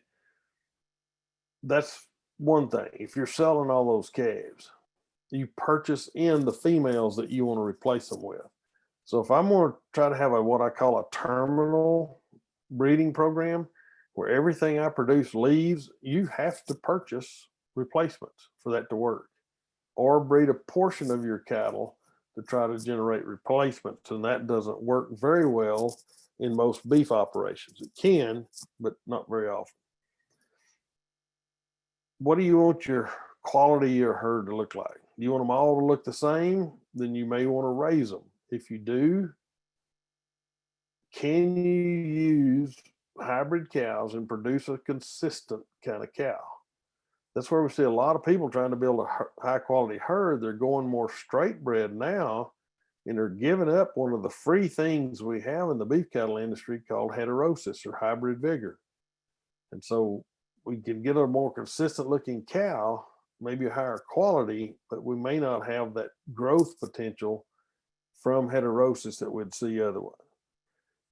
that's one thing. If you're selling all those calves, you purchase in the females that you want to replace them with. So if I'm going to try to have what I call a terminal breeding program where everything I produce leaves, you have to purchase replacements for that to work, or breed a portion of your cattle to try to generate replacements. And that doesn't work very well in most beef operations. It can, but not very often. What do you want your quality of your herd to look like? Do you want them all to look the same? Then you may want to raise them. If you do, can you use hybrid cows and produce a consistent kind of cow? That's where we see a lot of people trying to build a high quality herd. They're going more straight bred now, and they're giving up one of the free things we have in the beef cattle industry called heterosis or hybrid vigor. And so we can get a more consistent looking cow, maybe a higher quality, but we may not have that growth potential from heterosis that we'd see otherwise.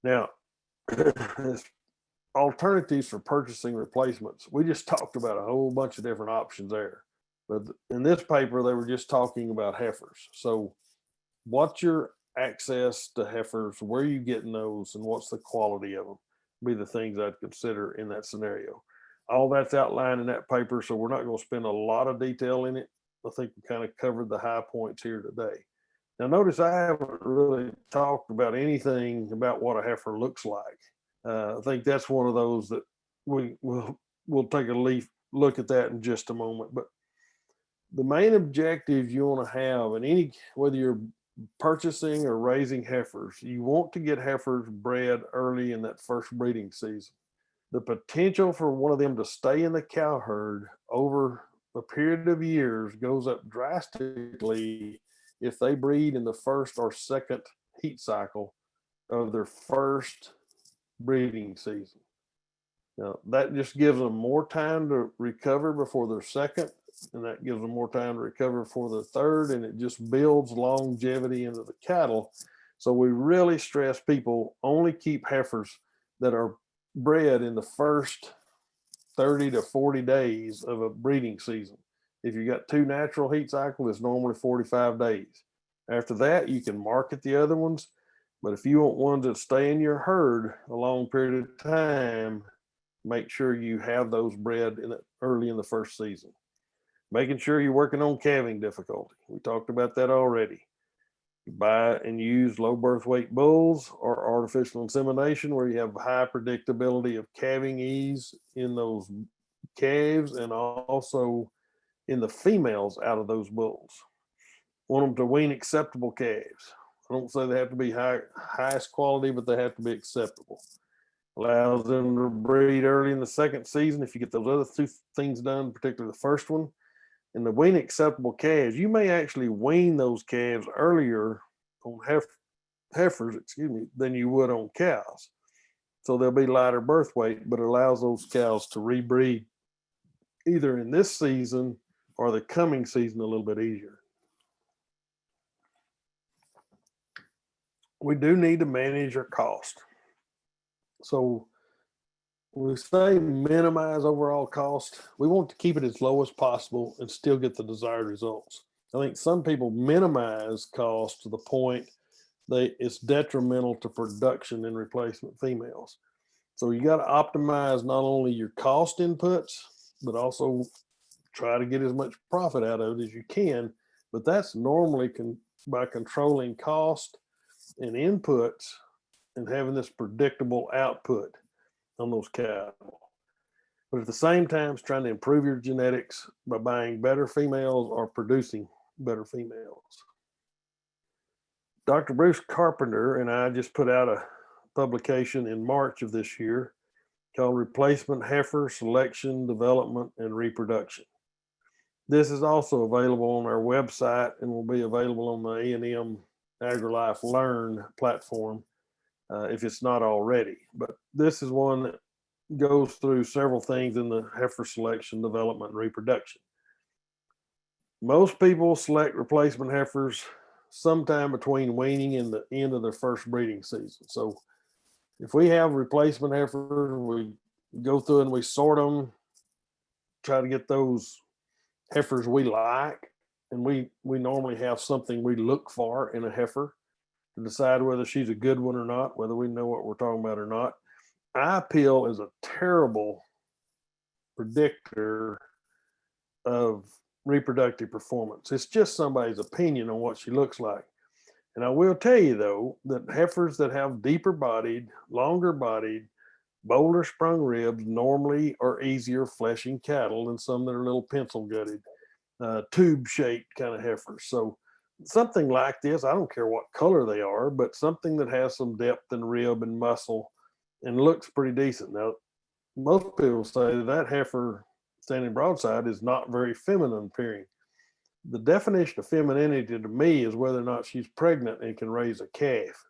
Now, alternatives for purchasing replacements. We just talked about a whole bunch of different options there. But in this paper, they were just talking about heifers. So what's your access to heifers? Where are you getting those? And what's the quality of them? Be the things I'd consider in that scenario. All that's outlined in that paper, so we're not going to spend a lot of detail in it. I think we kind of covered the high points here today. Now, notice I haven't really talked about anything about what a heifer looks like. I think that's one of those that we'll take a look at that in just a moment. But the main objective you want to have in any, whether you're purchasing or raising heifers, you want to get heifers bred early in that first breeding season. The potential for one of them to stay in the cow herd over a period of years goes up drastically if they breed in the first or second heat cycle of their first breeding season. Now, that just gives them more time to recover before their second, and that gives them more time to recover for the third, and it just builds longevity into the cattle. So we really stress people only keep heifers that are bred in the first 30 to 40 days of a breeding season. If you got 2 natural heat cycles, it's normally 45 days. After that, you can market the other ones, but if you want ones that stay in your herd a long period of time, make sure you have those bred early in the first season. Making sure you're working on calving difficulty. We talked about that already. You buy and use low birth weight bulls or artificial insemination where you have high predictability of calving ease in those calves and also in the females out of those bulls. Want them to wean acceptable calves. I don't say they have to be highest quality, but they have to be acceptable. Allows them to breed early in the second season. If you get those other 2 things done, particularly the first one, and the wean acceptable calves, you may actually wean those calves earlier on heifers, than you would on cows. So they'll be lighter birth weight, but it allows those cows to rebreed either in this season or the coming season a little bit easier. We do need to manage our cost. So we say minimize overall cost. We want to keep it as low as possible and still get the desired results. I think some people minimize cost to the point that it's detrimental to production in replacement females. So you got to optimize not only your cost inputs, but also try to get as much profit out of it as you can. But that's normally by controlling cost and inputs and having this predictable output on those cattle. But at the same time, it's trying to improve your genetics by buying better females or producing better females. Dr. Bruce Carpenter and I just put out a publication in March of this year called Replacement Heifer Selection, Development, and Reproduction. This is also available on our website and will be available on the A&M AgriLife Learn platform if it's not already. But this is one that goes through several things in the heifer selection, development, and reproduction. Most people select replacement heifers sometime between weaning and the end of their first breeding season. So if we have replacement heifers, we go through and we sort them, try to get those heifers we like, and we normally have something we look for in a heifer to decide whether she's a good one or not, whether we know what we're talking about or not. Eye appeal is a terrible predictor of reproductive performance. It's just somebody's opinion on what she looks like. And I will tell you, though, that heifers that have deeper bodied, longer bodied, bolder sprung ribs normally are easier fleshing cattle than some that are a little pencil gutted, tube shaped kind of heifers. So something like this, I don't care what color they are, but something that has some depth and rib and muscle and looks pretty decent. Now, most people say that heifer standing broadside is not very feminine appearing. The definition of femininity to me is whether or not she's pregnant and can raise a calf.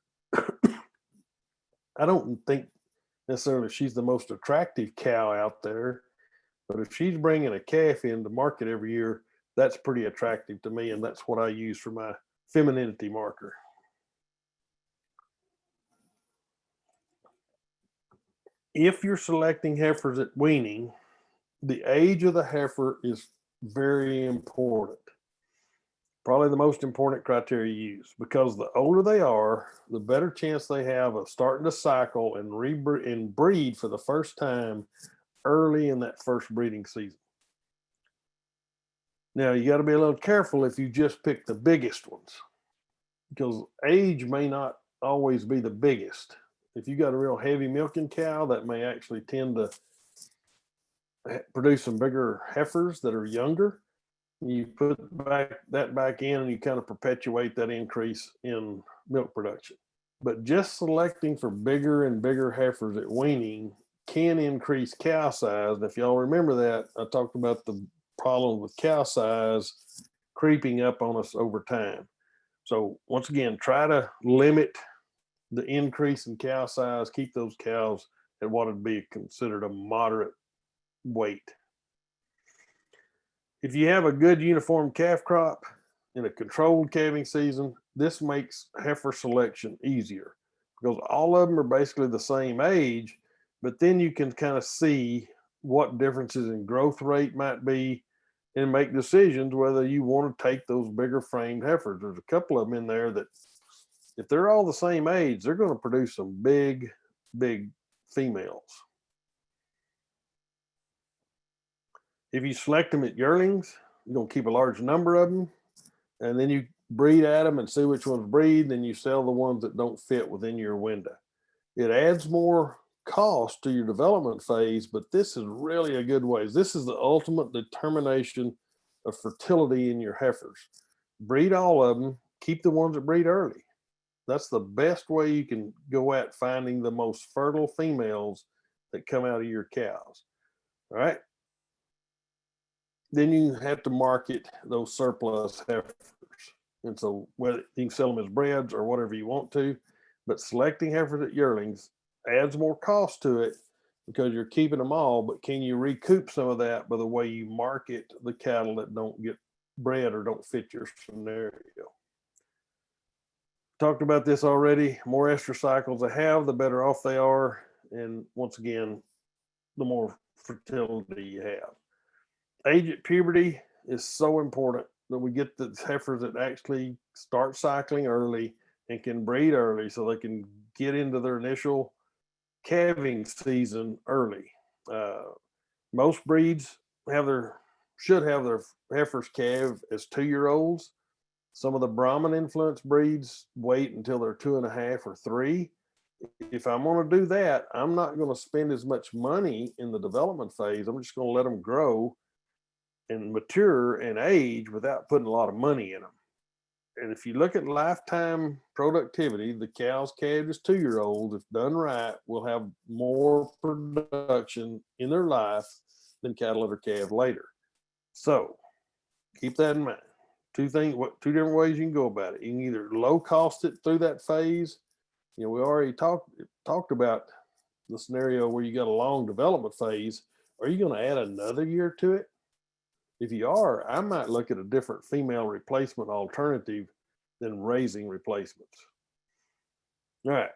I don't think necessarily she's the most attractive cow out there, but if she's bringing a calf in to market every year, that's pretty attractive to me, and that's what I use for my femininity marker. If you're selecting heifers at weaning, the age of the heifer is very important. Probably the most important criteria you use, because the older they are, the better chance they have of starting to cycle and breed for the first time early in that first breeding season. Now, you got to be a little careful if you just pick the biggest ones, because age may not always be the biggest. If you got a real heavy milking cow, that may actually tend to produce some bigger heifers that are younger. You put that back in and you kind of perpetuate that increase in milk production. But just selecting for bigger and bigger heifers at weaning can increase cow size. And if y'all remember that, I talked about the problem with cow size creeping up on us over time. So once again, try to limit the increase in cow size, keep those cows at what would be considered a moderate weight. If you have a good uniform calf crop in a controlled calving season, this makes heifer selection easier because all of them are basically the same age, but then you can kind of see what differences in growth rate might be and make decisions whether you want to take those bigger framed heifers. There's a couple of them in there that if they're all the same age, they're going to produce some big females. If you select them at yearlings, you're going to keep a large number of them, and then you breed at them and see which ones breed, and you sell the ones that don't fit within your window. It adds more cost to your development phase, but this is really a good way. This is the ultimate determination of fertility in your heifers. Breed all of them, keep the ones that breed early. That's the best way you can go at finding the most fertile females that come out of your cows. All right. Then you have to market those surplus heifers. And so whether you can sell them as breds or whatever you want to, but selecting heifers at yearlings adds more cost to it because you're keeping them all, but can you recoup some of that by the way you market the cattle that don't get bred or don't fit your scenario? Talked about this already. More estrus cycles they have, the better off they are. And once again, the more fertility you have. Age at puberty is so important that we get the heifers that actually start cycling early and can breed early so they can get into their initial calving season early. Most breeds should have their heifers calve as 2-year-olds. Some of the Brahman influence breeds wait until they're 2.5 or 3. If I'm going to do that, I'm not going to spend as much money in the development phase. I'm just going to let them grow and mature and age without putting a lot of money in them. And if you look at lifetime productivity, the cows calved as 2-year-olds, if done right, will have more production in their life than cattle that are calved later. So keep that in mind. Two different ways you can go about it. You can either low cost it through that phase. We already talked about the scenario where you got a long development phase. Are you going to add another year to it? If you are, I might look at a different female replacement alternative than raising replacements. All right.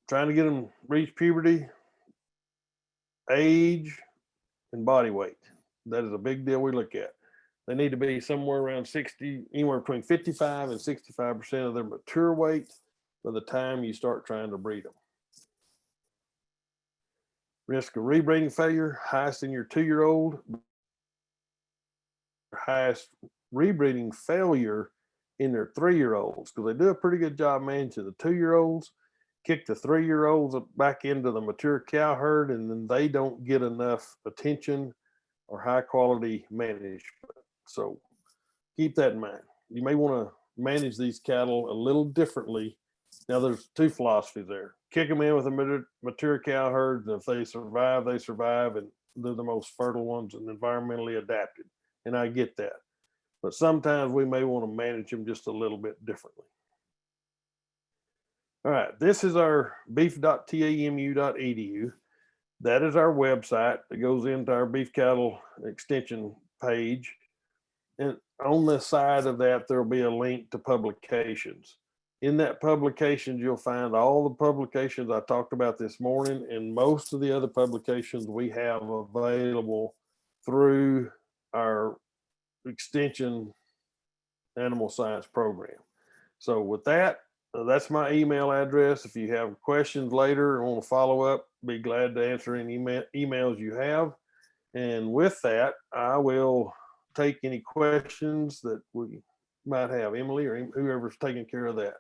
Trying to get them reach puberty, age, and body weight. That is a big deal we look at. They need to be somewhere around 60, anywhere between 55 and 65% of their mature weight by the time you start trying to breed them. Risk of rebreeding failure, highest in your 2-year-old. Highest rebreeding failure in their 3-year-olds because they do a pretty good job managing the 2-year-olds, kick the 3-year-olds back into the mature cow herd, and then they don't get enough attention or high quality management. So keep that in mind. You may want to manage these cattle a little differently. Now there's 2 philosophies there. Kick them in with a mature cow herd, and if they survive, they survive, and they're the most fertile ones and environmentally adapted. And I get that. But sometimes we may want to manage them just a little bit differently. All right, this is our beef.tamu.edu. That is our website that goes into our beef cattle extension page. And on the side of that, there'll be a link to publications. In that publications, you'll find all the publications I talked about this morning and most of the other publications we have available through our extension animal science program. So with that, that's my email address. If you have questions later or want to follow up, be glad to answer any emails you have. And with that, I will take any questions that we might have. Emily or whoever's taking care of that.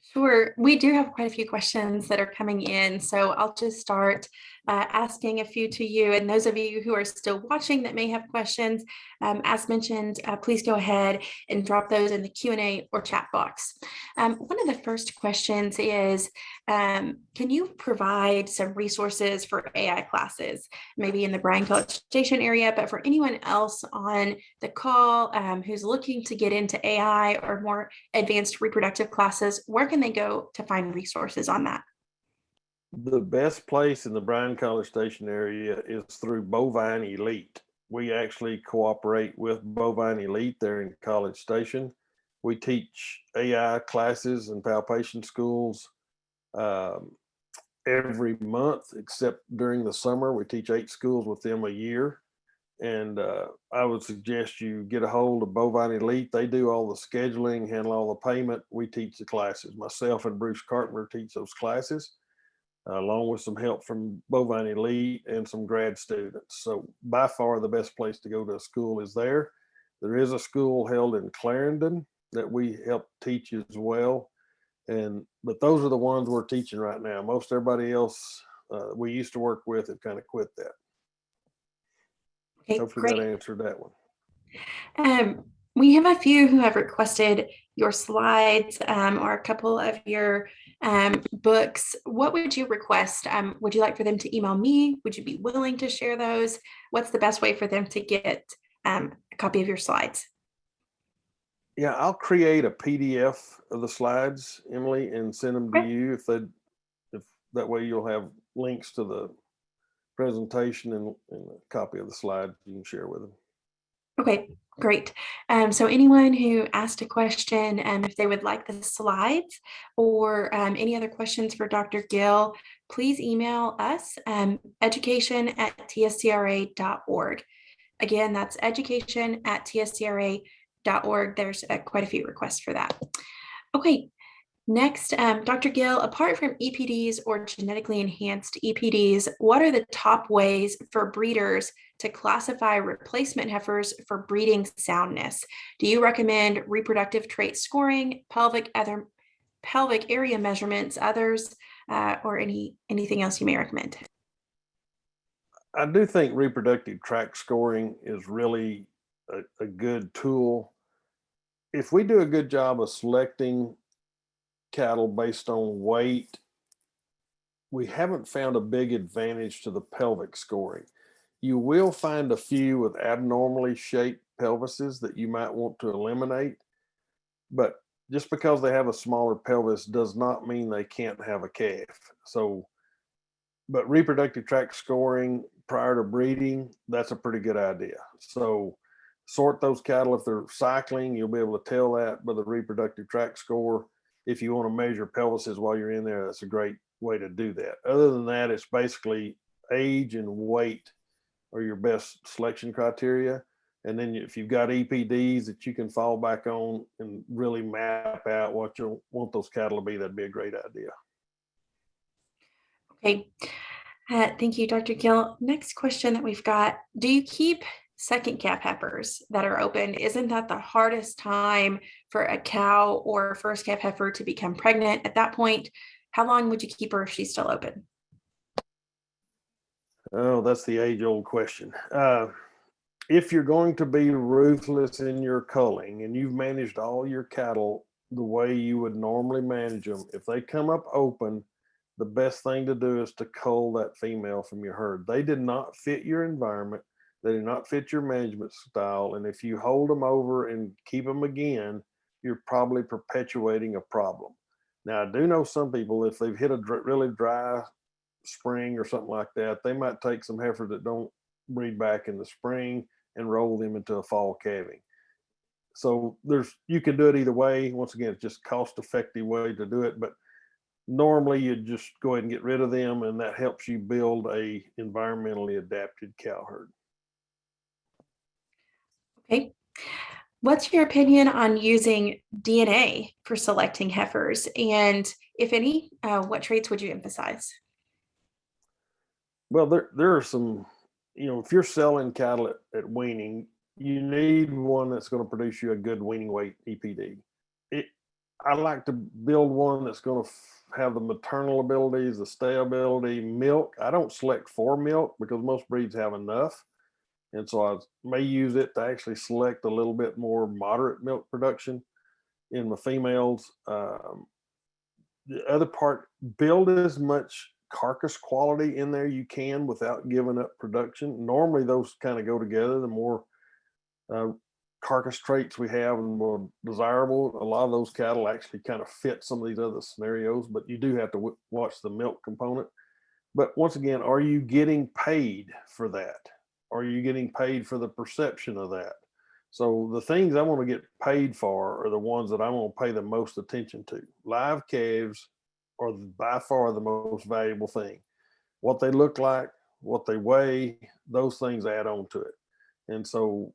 Sure. We do have quite a few questions that are coming in. So I'll just start asking a few to you. And those of you who are still watching that may have questions, as mentioned, please go ahead and drop those in the Q&A or chat box. One of the first questions is, can you provide some resources for AI classes, maybe in the Bryan College Station area, but for anyone else on the call who's looking to get into AI or more advanced reproductive classes, where can they go to find resources on that? The best place in the Bryan College Station area is through Bovine Elite. We actually cooperate with Bovine Elite there in College Station. We teach AI classes and palpation schools every month, except during the summer. We teach 8 schools with them a year. And I would suggest you get a hold of Bovine Elite. They do all the scheduling, handle all the payment. We teach the classes. Myself and Bruce Carpenter teach those classes, along with some help from Bovine Elite and some grad students. So by far the best place to go to a school is there. There is a school held in Clarendon that we help teach as well. But those are the ones we're teaching right now. Most everybody else we used to work with have kind of quit that. Okay, Hopefully great. that answered that one. We have a few who have requested your slides or a couple of your books. What would you request? Would you like for them to email me? Would you be willing to share those? What's the best way for them to get a copy of your slides? Yeah, I'll create a PDF of the slides, Emily, and send them to Okay. you if that way you'll have links to the presentation and a copy of the slides you can share with them. Okay, great. So anyone who asked a question, if they would like the slides or any other questions for Dr. Gill, please email us, education@tscra.org. Again, that's education@tscra.org. There's quite a few requests for that. Okay, next, Dr. Gill, apart from EPDs or genetically enhanced EPDs, what are the top ways for breeders to classify replacement heifers for breeding soundness? Do you recommend reproductive trait scoring, pelvic area measurements, others, or anything else you may recommend? I do think reproductive tract scoring is really a good tool. If we do a good job of selecting cattle based on weight, we haven't found a big advantage to the pelvic scoring. You will find a few with abnormally shaped pelvises that you might want to eliminate, but just because they have a smaller pelvis does not mean they can't have a calf. So, but reproductive tract scoring prior to breeding, that's a pretty good idea. So sort those cattle. If they're cycling, you'll be able to tell that by the reproductive tract score. If you want to measure pelvises while you're in there, that's a great way to do that. Other than that, it's basically age and weight are your best selection criteria. And then if you've got EPDs that you can fall back on and really map out what you want those cattle to be, that'd be a great idea. Okay. Thank you, Dr. Gill. Next question that we've got, do you keep second calf heifers that are open? Isn't that the hardest time for a cow or first calf heifer to become pregnant? At that point, how long would you keep her if she's still open? Oh, that's the age-old question. If you're going to be ruthless in your culling and you've managed all your cattle the way you would normally manage them, if they come up open, the best thing to do is to cull that female from your herd. They did not fit your environment. They do not fit your management style. And if you hold them over and keep them again, you're probably perpetuating a problem. Now, I do know some people, if they've hit a really dry spring or something like that, they might take some heifers that don't breed back in the spring and roll them into a fall calving. So you can do it either way. Once again, it's just cost-effective way to do it. But normally you just go ahead and get rid of them, and that helps you build a environmentally adapted cow herd. Okay. What's your opinion on using DNA for selecting heifers? And if any, what traits would you emphasize? Well, there are some, if you're selling cattle at weaning, you need one that's going to produce you a good weaning weight EPD. I like to build one that's going to have the maternal abilities, the stayability, milk. I don't select for milk because most breeds have enough. And so I may use it to actually select a little bit more moderate milk production in my females. The other part, build as much carcass quality in there you can without giving up production. Normally those kind of go together. The more carcass traits we have and more desirable, a lot of those cattle actually kind of fit some of these other scenarios, but you do have to watch the milk component. But once again, are you getting paid for that? Are you getting paid for the perception of that? So the things I want to get paid for are the ones that I want to pay the most attention to. Live calves are by far the most valuable thing. What they look like, what they weigh, those things add on to it. And so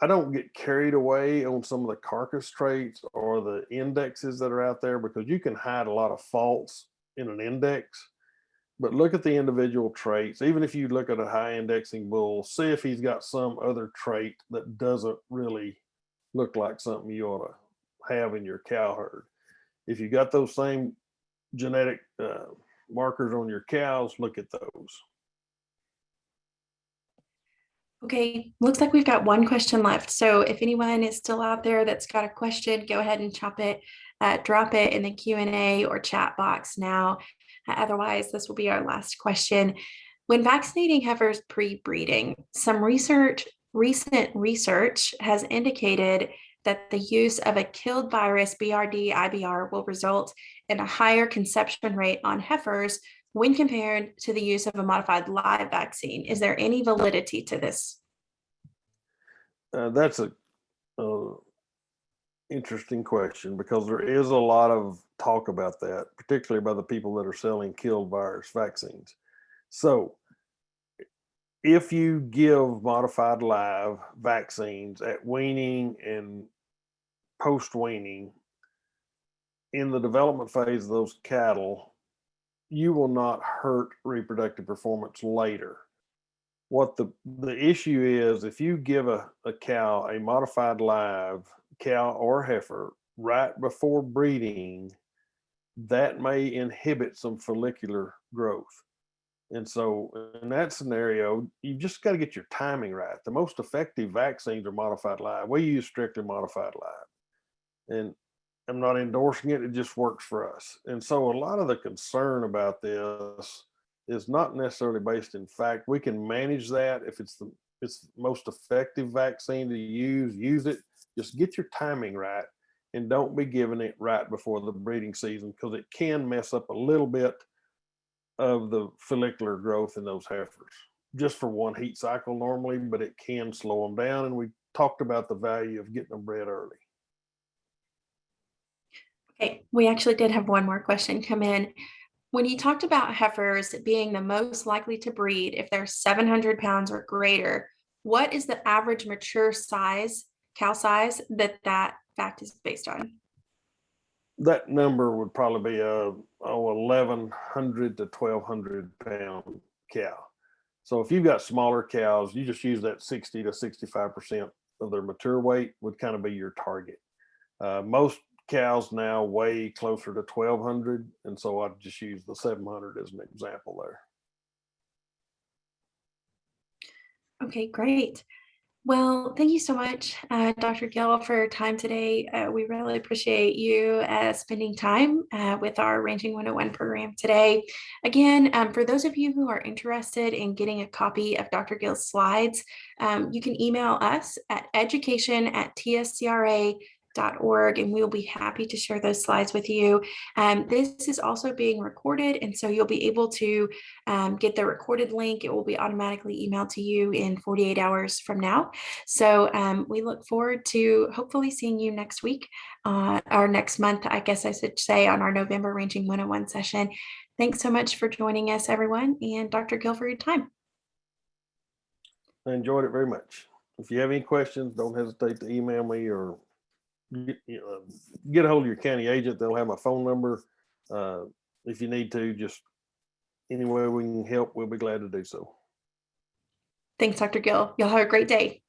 I don't get carried away on some of the carcass traits or the indexes that are out there, because you can hide a lot of faults in an index. But look at the individual traits. Even if you look at a high indexing bull, see if he's got some other trait that doesn't really look like something you ought to have in your cow herd. If you got those same genetic markers on your cows, look at those. Okay, looks like we've got one question left. So if anyone is still out there that's got a question, go ahead and drop it in the Q&A or chat box now. Otherwise, this will be our last question. When vaccinating heifers pre-breeding, some recent research has indicated that the use of a killed virus, BRD, IBR, will result in a higher conception rate on heifers when compared to the use of a modified live vaccine. Is there any validity to this? That's a interesting question, because there is a lot of talk about that, particularly by the people that are selling killed virus vaccines. So if you give modified live vaccines at weaning and post weaning, in the development phase of those cattle, you will not hurt reproductive performance later. What the issue is, if you give a cow a modified live cow or heifer right before breeding, that may inhibit some follicular growth. And so in that scenario, you just got to get your timing right. The most effective vaccines are modified live. We use strictly modified live. And I'm not endorsing it, it just works for us. And so a lot of the concern about this is not necessarily based in fact. We can manage that. If it's the most effective vaccine to use it. Just get your timing right, and don't be giving it right before the breeding season, because it can mess up a little bit of the follicular growth in those heifers just for one heat cycle normally, but it can slow them down. And we talked about the value of getting them bred early. Okay, we actually did have one more question come in. When you talked about heifers being the most likely to breed if they're 700 pounds or greater, what is the average mature size, cow size, that fact is based on? That number would probably be 1,100 to 1,200 pound cow. So if you've got smaller cows, you just use that 60 to 65% of their mature weight would kind of be your target. Most cows now weigh closer to 1,200, and so I'd just use the 700 as an example there. Okay, great. Well, thank you so much, Dr. Gill, for your time today. We really appreciate you spending time with our Ranching 101 program today. Again, for those of you who are interested in getting a copy of Dr. Gill's slides, you can email us at education@tscra.org, and we'll be happy to share those slides with you. This is also being recorded, and so you'll be able to get the recorded link. It will be automatically emailed to you in 48 hours from now. So we look forward to hopefully seeing you next week, or next month, I guess I should say, on our November Ranching 101 session. Thanks so much for joining us, everyone, and Dr. Gill for your time. I enjoyed it very much. If you have any questions, don't hesitate to email me or get a hold of your county agent. They'll have my phone number. If you need to, just any way we can help, we'll be glad to do so. Thanks, Dr. Gill. Y'all have a great day.